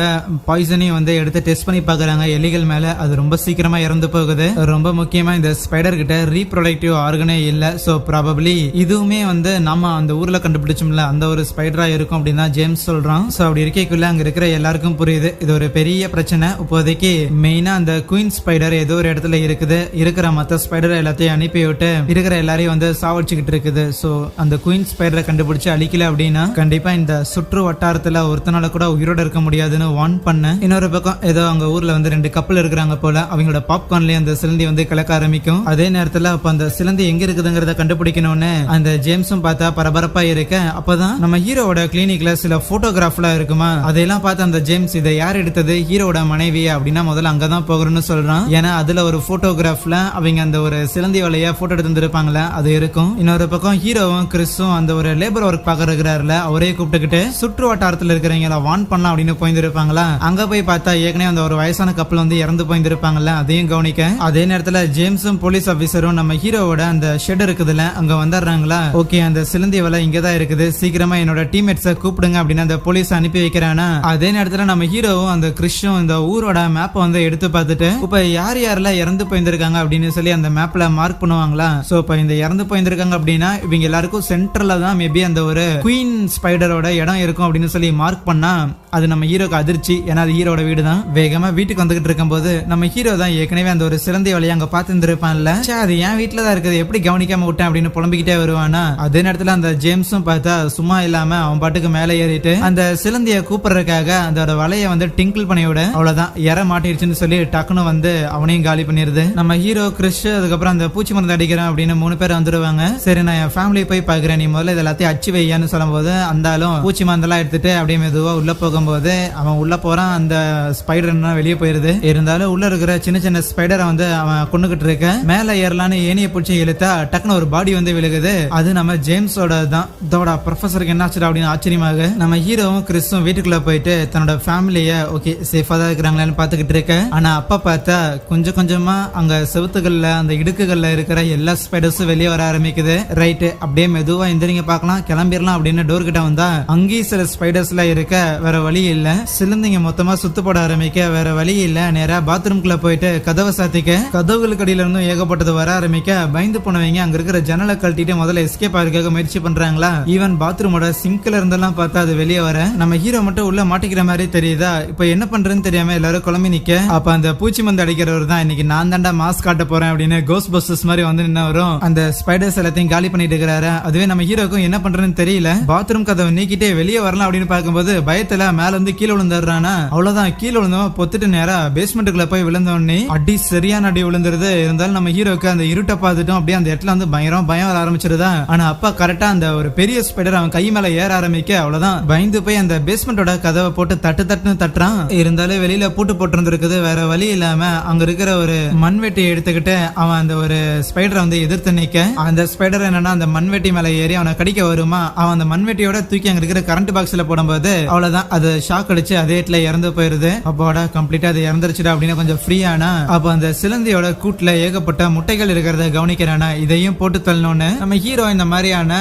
பாய்சனையும் வந்து எடுத்து டெஸ்ட் பண்ணி பாக்குறாங்க எலிகள் மேல. அது ரொம்ப சீக்கிரமா இறந்து போகுது. ரொம்ப முக்கியமா இந்த ஸ்பைடர் கிட்ட ரீப்ரொடக்டிவ் ஆர்கனே இல்ல. சோ ப்ராபபிலி இதுவுமே வந்து நம்ம அந்த ஊர்ல கண்டுபிடிச்சோம்ல அந்த ஒரு ஸ்பைடரா இருக்கும் அப்படின்னு தான் ஜேம்ஸ் சொல்றான். சோ அப்படி இருக்கக்குள்ள அங்க இருக்கிற எல்லாருக்கும் புரியுது இது ஒரு பெரிய பிரச்சனை. இப்போதைக்கு மெயினா அந்த குயின் ஸ்பைடர் ஏதோ ஒரு இடத்துல இருக்குது. இருக்கிற மத்த ஸ்பைடர் எல்லாத்தையும் அனுப்பி விட்டு இருக்கிற எல்லாரையும் வந்து சாவடிச்சுக்கிட்டு இருக்குது. சோ அந்த குயின் ஸ்பைடரை கண்டுபிடிச்சு அழிக்கல அப்படின்னா கண்டிப்பா இந்த சுற்று வட்டாரத்துல ஒருத்தனால கூட உயிரோட இருக்க முடியாதுன்னு வார்ன் பண்ண. இன்னொரு பக்கம் ஏதோ அவங்க ஊர்ல வந்து 2 கப்பல் இருக்கிறாங்க போல. அவங்களோட பாப்கார்ன்லயே அந்த சிலந்தி வந்து கலக்க ஆரம்பிக்கும். அதே நேரத்துல அப்ப அந்த சிலந்தி எங்க இருக்குதுங்கிறத கண்டுபிடிக்கணும்னு அந்த ஜேம்ஸும் பார்த்தா பரபரப்பா இருக்க. அப்பதான் நம்ம ஹீரோவோட கிளினிக்ல சில போட்டோகிராஃப்லாம் இருக்குமா. அதையெல்லாம் பார்த்து அந்த ஜேம்ஸ் இதை யார் எடுத்தது ஹீரோட மனைவி அப்படின்னா முதல்ல அங்கதான் போகிறோம்னு சொல்றான். ஏன்னா அதுல ஒரு போட்டோகிராஃப்ல அவங்க அந்த ஒரு சிலந்தி வலைய போட்டோ எடுத்து இருப்பாங்களா அது இருக்கும். இன்னொரு பக்கம் ஹீரோவும் கிறிஸும் அந்த ஒரு லேபர் ஒர்க் பாக்க இருக்கிறாருல அவரே கூப்பிட்டுக்கிட்டு சுற்று வட்டாரத்துல இருக்கிறவங்க வார்ன் பண்ணலாம் அப்படின்னு போயிருப்பாங்களா. அங்க போய் பார்த்தா ஏற்கனவே அந்த ஒரு வயசான கப்பல் வந்து இறந்து போயிருப்பாங்கல்ல அதையும் கவனிக்க. அதே நேரத்துல ஜேம்ஸும் போலீஸ் ஆபீசரும் நம்ம ஹீரோவோட அந்த ஷெட் இருக்குதுல அங்க வந்துடுறாங்களா. ஓகே அந்த சிலந்தி வலை இங்கதான் இருக்குது, சீக்கிரமா என்னோட டீம்மேட்ஸை கூப்பிடுங்க அப்படின்னு அந்த போலீஸ் அனுப்பி வைக்கிறானா. அதே நேரத்துல நம்ம ஹீரோவும் அந்த கிறிஸும் இந்த ஊரோட மேப்பை வந்து எடுத்து பார்த்துட்டு இப்ப யார் யாரெல்லாம் இறந்து போயிருக்காங்க அப்படின்னு சொல்லி அந்த மேப்ல மார்க் பண்ணுவாங்களா. சோ இப்ப இந்த இறந்து போயிருக்காங்க அப்படின்னா இவங்க எல்லாருக்கும் சென்டர்ல தான் மேபி அந்த ஒரு குயின் ஸ்பைடரோட இடம் இருக்கும் அப்படின்னு சொல்லி மார்க் பண்ணா அது நம்ம ஹீரோக்கு அதிர்ச்சி. ஏன்னா அது ஹீரோட வீடு தான். வேகமா வீட்டுக்கு வந்துகிட்டு இருக்கும் போது நம்ம ஹீரோ தான் ஏற்கனவே அந்த ஒரு சிலந்தி வழியை அங்க பார்த்து இருந்திருப்பான்ல. அது என் வீட்டுல தான் இருக்குது, எப்படி கவனிக்காம விட்டேன் அப்படின்னு புலம்பிக்கிட்டே வருவானா. அதே நேரத்துல அந்த ஜேம்ஸும் பார்த்தா சும்மா இல்லாம அவன் பாட்டுக்கு மேல ஏறிட்டு அந்த சிலந்திய கூப்பிடுறதுக்காக அதோட வலையை வந்து டிங்கிள் பண்ணி விட அவ்வளவுதான் இற மாட்டிடுச்சுன்னு சொல்லி டக்குன்னு வந்து அவனையும் காலி பண்ணிருது. நம்ம ஹீரோ கிறிஸ் அதுக்கப்புறம் அந்த பூச்சி மருந்து அடிக்கிறேன் அப்படின்னு 3 பேர் வந்துருவாங்க. சரி நான் என் ஃபேமிலி போய் பாக்குறேன், நீ முதல்ல இதெல்லாத்தையும் அச்சு வையான்னு சொல்லும் போது அந்தாலும் பூச்சி மருந்தெல்லாம் எடுத்துட்டு அப்படியே மெதுவா உள்ள போகும்போது அவன் உள்ள போறான். அந்த ஸ்பைடர் வெளியே போயிருது. இருந்தாலும் உள்ள இருக்கிற சின்ன சின்ன ஸ்பைடரை வந்து அவன் கொண்டுகிட்டு இருக்க. மேல ஏறலான்னு ஏனிய பிடிச்சி இழுத்தா டக்குன்னு ஒரு பாடி வந்து விழுகுது. அது நம்ம ஜேம்ஸோட தான். இதோட ப்ரொஃபஸருக்கு என்ன ஆச்சு அப்படின்னு ஆச்சரியமாக நம்ம ஹீரோவும் கிறிஸும் வீட்டுக்குள்ள போயிட்டு தன்னோட ஃபேமிலிய ஓகே சேஃபா தான் இருக்கிறாங்களான்னு பாத்துக்கிட்டு இருக்க. ஆனா அப்ப பார்த்தா கொஞ்சம் கொஞ்சமா அங்க செவுத்துகள்ல அந்த இடுக்குகள்ல இருக்கிற எல்லா ஸ்பைடர்ஸும் வெளியே வர ஆரம்பிக்குது. ரைட்டு அப்படியே மெதுவா எந்திரிங்க பாக்கலாம் கிளம்பிடலாம் அப்படின்னு டோர் கிட்ட வந்தா அங்கேயும் சில ஸ்பைடர்ஸ்ல இருக்க. வேற வழி இல்ல, சிலந்திங்க மொத்தமா சுத்து போட ஆரம்பிக்க. வேற வழி இல்ல, நேரா பாத்ரூம்குள்ள போயிட்டு கதவை சாத்திக்க. கதவுகளுக்கு அடியில இருந்தும் ஏகப்பட்டது வர ஆரம்பிக்க. பயந்து போனவங்க அங்க இருக்கிற ஜன்னலை கழட்டிட்டு முதல்ல எஸ்கேப் ஆகிறதுக்காக முயற்சி பண்றாங்களா. ஈவன் பாத்ரூமோட சிங்க்ல இருந்தெல்லாம் பார்த்தா அது வெளியே வர. நம்ம ஹீரோ மட்டும் உள்ள மாட்டிக்கிற மாதிரி தெரியுதா. இப்ப என்ன பண்றதுன்னு தெரியாம எல்லாரும் குழம்பி நிக்க. அப்ப அந்த பூச்சி மந்து அடிக்கிறவர் தான் இன்னைக்கு நான் தாண்டா மாஸ்க் காட்ட போறேன் அப்படின்னு கோஸ்ட் பஸ்டர்ஸ் மாதிரி வந்து நின்னவரும் ஹீரோ அந்த ஸ்பைடர்ஸ் எல்லாத்தையும் காலி பண்ணிட்டு இருக்கிறாரு. அதுவே நம்ம ஹீரோக்கும் என்ன பண்றதுன்னு தெரியல. பாத்ரூம் கதவை நீக்கிட்டே வெளியே வரலாம் அப்படின்னு பார்க்கும்போது பயத்துல மேல இருந்து கீழே விழுந்துடுறானா. அவ்வளவுதான், கீழே விழுந்தவன் பொத்துட்டு நேரா பேஸ்மெண்ட்டுக்குள்ள போய் விழுந்தோடனே அடி சரியான அடி விழுந்துருது. இருந்தாலும் நம்ம ஹீரோக்கு அந்த இருட்டை பார்த்துட்டோம் அப்படியே அந்த இடத்துல வந்து பயம் வர ஆரம்பிச்சிருதா. ஆனா அப்பா கரெக்டா அந்த ஒரு பெரிய ஸ்பைடர் அவன் கை மேல ஏற ஆரம்பிக்க அவ்வளவுதான் பயந்து போய் அந்த பேஸ்மெண்டோட கதவை போட்டு தட்டுன்னு தட்டுறான். இருந்தாலும் வெளியில பூட்டு போட்டிருந்திருக்குது. வேற வழி இல்லாம அங்க இருக்கிற ஒரு மண்வெட்டி எடுத்துக்கிட்டு அவன் அந்த ஒரு ஸ்பைடரை வந்து எதிர்த்து நிக்க, அந்த ஸ்பைடர் என்னன்னா அந்த மண்வெட்டி மேல ஏறி அவனை கடிக்க வருமா. அவன் அந்த மண்வெட்டியோட தூக்கி அங்க இருக்கிற கரண்ட் பாக்ஸ்ல போடும்போது அவ்வளவுதான் அது ஷாக் அடிச்சு அதே இடத்துல இறந்து போயிருது. அப்போட கம்ப்ளீட்டா அது இறந்துருச்சுடா அப்படின்னு கொஞ்சம் ஃப்ரீயானா. அப்ப அந்த சிலந்தியோட கூட்டுல ஏகப்பட்ட முட்டைகள் இருக்கிறத கவனிக்கிறானா. இதையும் போட்டு தள்ளணும்னு நம்ம ஹீரோ இந்த மாதிரியான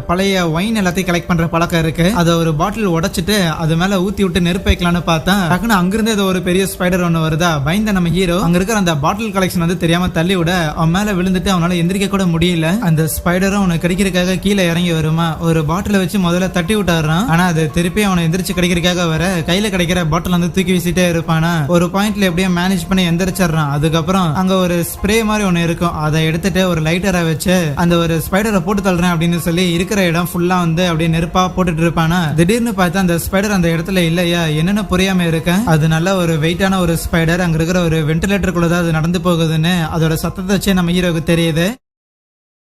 பழைய ஒயின் எல்லாத்தையும் கலெக்ட் பண்ற பழக்கம் இருக்கு. அதை ஒரு பாட்டில் உடைச்சிட்டு அது மேல ஊத்தி விட்டு நெருப்பு வைக்கலாம்னு பார்த்தா டக்குனு அங்கிருந்து ஏதோ ஒரு பெரிய ஸ்பைடர் ஒண்ணு வருதா. பயந்த நம்ம ஹீரோ அங்க இருக்கிற அந்த பாட்டில் கலெக்ஷன் வந்து தெரியாம தள்ளி விட அவன் மேல விழுந்துட்டு அவனால எந்திரிக்க கூட முடியல. அந்த ஸ்பைடரும் அவனை கடிக்கிறதுக்காக கீழே இறங்கி வருமா. ஒரு பாட்டில வச்சு முதல்ல தட்டி விட்டாடுறான். ஆனா அது திருப்பி அவனை எந்திரிச்சு கடிக்கிறதுக்காக வர கையில கிடைக்கிற பாட்டில் வந்து தூக்கி வீசிட்டே இருப்பானா. ஒரு பாயிண்ட்ல எப்படியோ மேனேஜ் பண்ணி எந்திரிச்சிடறான். அதுக்கப்புறம் அங்க ஒரு ஸ்ப்ரே மாதிரி ஒண்ணு இருக்கும். அதை எடுத்துட்டு ஒரு லைட்டரை வச்சு அந்த ஒரு ஸ்பைடரை போட்டு தள்ளுறேன் அப்படின்னு சொல்லி இருக்கிற இடம் ஃபுல்லா வந்து அப்படியே நெருப்பா போட்டுட்டு இருப்பானா. திடீர்னு பார்த்தா அந்த ஸ்பைடர் அந்த இடத்துல இல்லையா என்னன்னு புரியாம இருக்க. அது நல்ல ஒரு வெயிட்டான ஒரு ஸ்பைடர். அங்க இருக்கிற ஒரு வென்டிலேட்டருக்குள்ளதான் அது நடந்து போகுதுன்னு அதோட சத்தத்தை வச்சு நம்ம ஹீரோக்கு தெரியுது.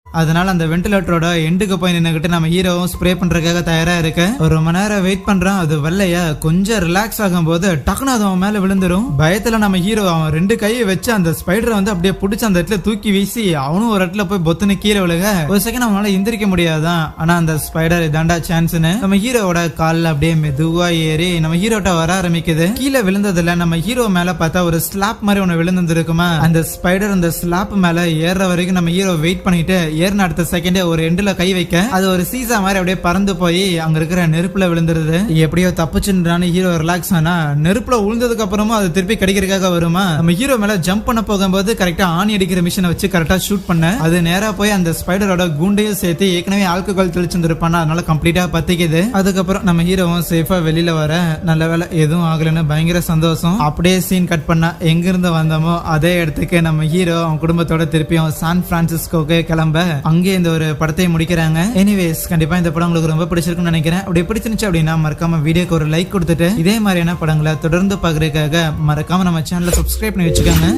அதனால அந்த வென்டிலேட்டரோட எண்டுக்கு போய் நின்னுகிட்டு நம்ம ஹீரோவும் ஸ்ப்ரே பண்றதுக்காக தயாரா இருக்கு. ஒரு ரொம்ப நேரம் வெயிட் பண்றான். அது வரலையா. கொஞ்சம் ரிலாக்ஸ் ஆகும் போது டக்குனு அது அவன் மேல விழுந்துரும். பயத்துல நம்ம ஹீரோ அவன் 2 கையை வச்சு அந்த ஸ்பைடரை வந்து அப்படியே பிடிச்சி அந்த இடத்துல தூக்கி வீசி அவனும் ஒரு இடத்துல போய் பொத்துன்னு கீழே விழுக ஒரு செகண்ட் அவனால எந்திரிக்க முடியாதான். ஆனா அந்த ஸ்பைடர் இதாண்டா சான்ஸ்னு நம்ம ஹீரோவோட கால்ல அப்படியே மெதுவா ஏறி நம்ம ஹீரோட்ட வர ஆரம்பிக்குது. கீழே விழுந்ததுல நம்ம ஹீரோ மேல பார்த்தா ஒரு ஸ்லாப் மாதிரி ஒண்ணு விழுந்துருக்குமா. அந்த ஸ்பைடர் அந்த ஸ்லாப் மேல ஏற வரைக்கும் நம்ம ஹீரோ வெயிட் பண்ணிட்டு ஏறின அடுத்த செகண்டே ஒரு எண்டுல கை வைக்க அது ஒரு சீசா மாதிரி அப்படியே பறந்து போய் அங்க இருக்கிற நெருப்புல விழுந்துருது. எப்படியோ தப்பிச்சுன்றான்னு ஹீரோ ரிலாக்ஸ் ஆனா நெருப்புல விழுந்ததுக்கு அப்புறமா அது திருப்பி கடிக்கிறதுக்காக வருமா. நம்ம ஹீரோ மேல ஜம்ப் பண்ண போகும்போது கரெக்டா ஆணி அடிக்கிற மிஷினை வச்சு கரெக்டா ஷூட் பண்ண அது நேரா போய் அந்த ஸ்பைடரோட கூண்டையும் சேர்த்து ஏற்கனவே ஆல்கஹால் தெளிச்சிருப்பானா. அதனால கம்ப்ளீட்டா பத்திக்குது. அதுக்கப்புறம் நம்ம ஹீரோவும் சேஃபா வெளியில வர நல்ல வேலை எதுவும் ஆகலன்னு பயங்கர சந்தோஷம். அப்படியே சீன் கட் பண்ணா எங்க இருந்து வந்தோமோ அதே இடத்துக்கு நம்ம ஹீரோ அவன் குடும்பத்தோட திருப்பியும் சான் பிரான்சிஸ்கோக்கு கிளம்ப அங்கே இந்த ஒரு படத்தை முடிக்கிறாங்க. எனிவேஸ் கண்டிப்பா இந்த படம் உங்களுக்கு ரொம்ப பிடிச்சிருக்குன்னு நினைக்கிறேன். அப்படி பிடிச்சிருந்துச்சு அப்படின்னா மறக்காம வீடியோக்கு ஒரு லைக் கொடுத்துட்டு இதே மாதிரியான படங்களை தொடர்ந்து பாக்குறதுக்காக மறக்காம நம்ம சேனலை சப்ஸ்கிரைப் பண்ணி வச்சுக்கோங்க.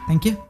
தேங்க்யூ.